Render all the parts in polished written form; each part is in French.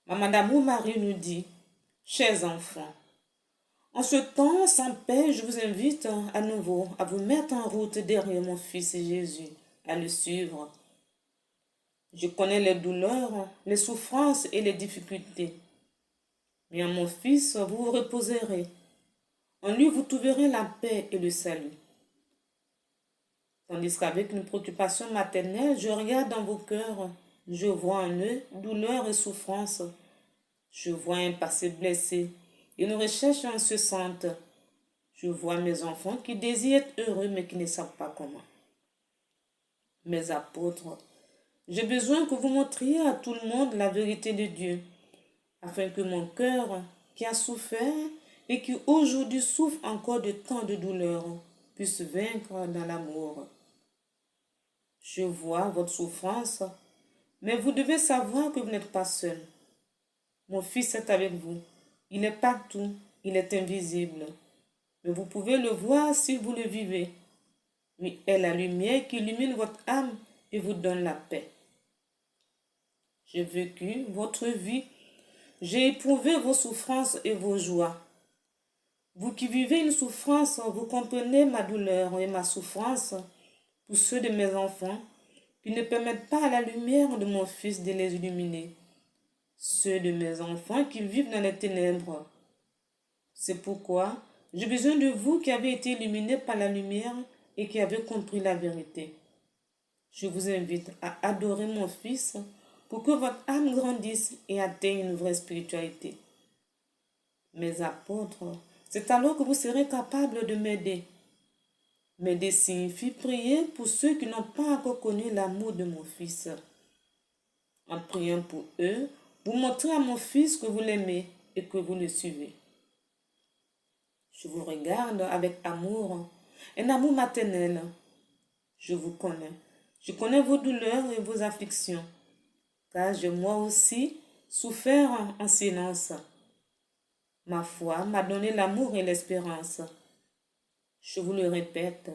Maman d'amour Marie nous dit, chers enfants, en ce temps sans paix, je vous invite à nouveau à vous mettre en route derrière mon Fils Jésus, à le suivre. Je connais les douleurs, les souffrances et les difficultés. Mais en mon Fils, vous vous reposerez. En lui, vous trouverez la paix et le salut. Tandis qu'avec une préoccupation maternelle, je regarde dans vos cœurs. Je vois en eux douleur et souffrance. Je vois un passé blessé et une recherche incessante. Je vois mes enfants qui désirent être heureux mais qui ne savent pas comment. Mes apôtres, j'ai besoin que vous montriez à tout le monde la vérité de Dieu, afin que mon cœur, qui a souffert et qui aujourd'hui souffre encore de tant de douleurs, puisse vaincre dans l'amour. Je vois votre souffrance, mais vous devez savoir que vous n'êtes pas seul. Mon Fils est avec vous. Il est partout. Il est invisible. Mais vous pouvez le voir si vous le vivez. Il est la lumière qui illumine votre âme et vous donne la paix. J'ai vécu votre vie. J'ai éprouvé vos souffrances et vos joies. Vous qui vivez une souffrance, vous comprenez ma douleur et ma souffrance pour ceux de mes enfants qui ne permettent pas à la lumière de mon Fils de les illuminer. Ceux de mes enfants qui vivent dans les ténèbres. C'est pourquoi j'ai besoin de vous qui avez été illuminés par la lumière et qui avez compris la vérité. Je vous invite à adorer mon Fils pour que votre âme grandisse et atteigne une vraie spiritualité. Mes apôtres, c'est alors que vous serez capables de m'aider. M'aider signifie prier pour ceux qui n'ont pas encore connu l'amour de mon Fils. En priant pour eux, vous montrez à mon Fils que vous l'aimez et que vous le suivez. Je vous regarde avec amour, un amour maternel. Je vous connais. Je connais vos douleurs et vos afflictions, car j'ai moi aussi souffert en silence. Ma foi m'a donné l'amour et l'espérance. Je vous le répète,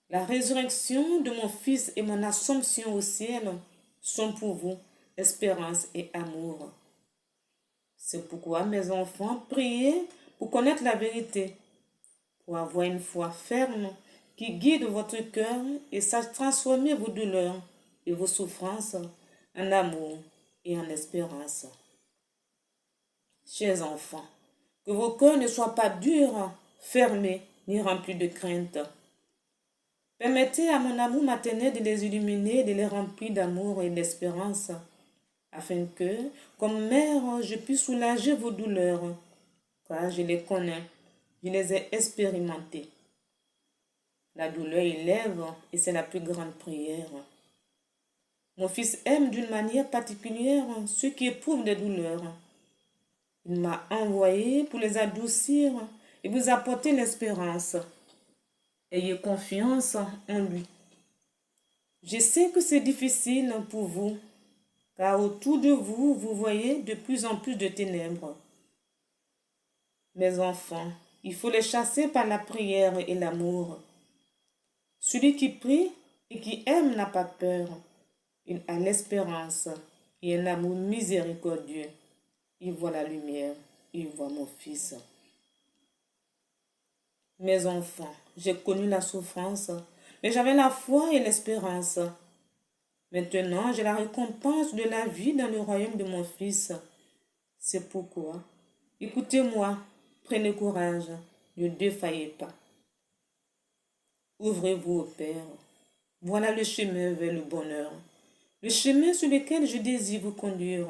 la résurrection de mon Fils et mon assomption au ciel sont pour vous espérance et amour. C'est pourquoi, mes enfants, priez pour connaître la vérité, pour avoir une foi ferme qui guide votre cœur et sache transformer vos douleurs et vos souffrances en amour et en espérance. Chers enfants, que vos cœurs ne soient pas durs, fermés, ni remplis de crainte. Permettez à mon amour maternel de les illuminer, de les remplir d'amour et d'espérance, afin que, comme mère, je puisse soulager vos douleurs, car je les connais, je les ai expérimentées. La douleur élève et c'est la plus grande prière. Mon Fils aime d'une manière particulière ceux qui éprouvent des douleurs. Il m'a envoyé pour les adoucir et vous apporter l'espérance. Ayez confiance en lui. Je sais que c'est difficile pour vous, car autour de vous, vous voyez de plus en plus de ténèbres. Mes enfants, il faut les chasser par la prière et l'amour. Celui qui prie et qui aime n'a pas peur. Il a l'espérance et un amour miséricordieux. Il voit la lumière, il voit mon Fils. Mes enfants, j'ai connu la souffrance, mais j'avais la foi et l'espérance. Maintenant, j'ai la récompense de la vie dans le royaume de mon Fils. C'est pourquoi, écoutez-moi, prenez courage, ne défaillez pas. Ouvrez-vous au Père. Voilà le chemin vers le bonheur, le chemin sur lequel je désire vous conduire.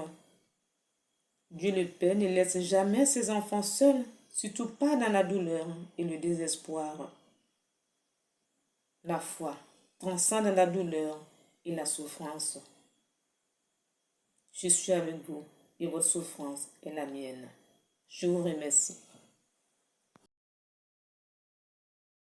Dieu le Père ne laisse jamais ses enfants seuls, surtout pas dans la douleur et le désespoir. La foi transcende la douleur et la souffrance. Je suis avec vous et votre souffrance est la mienne. Je vous remercie.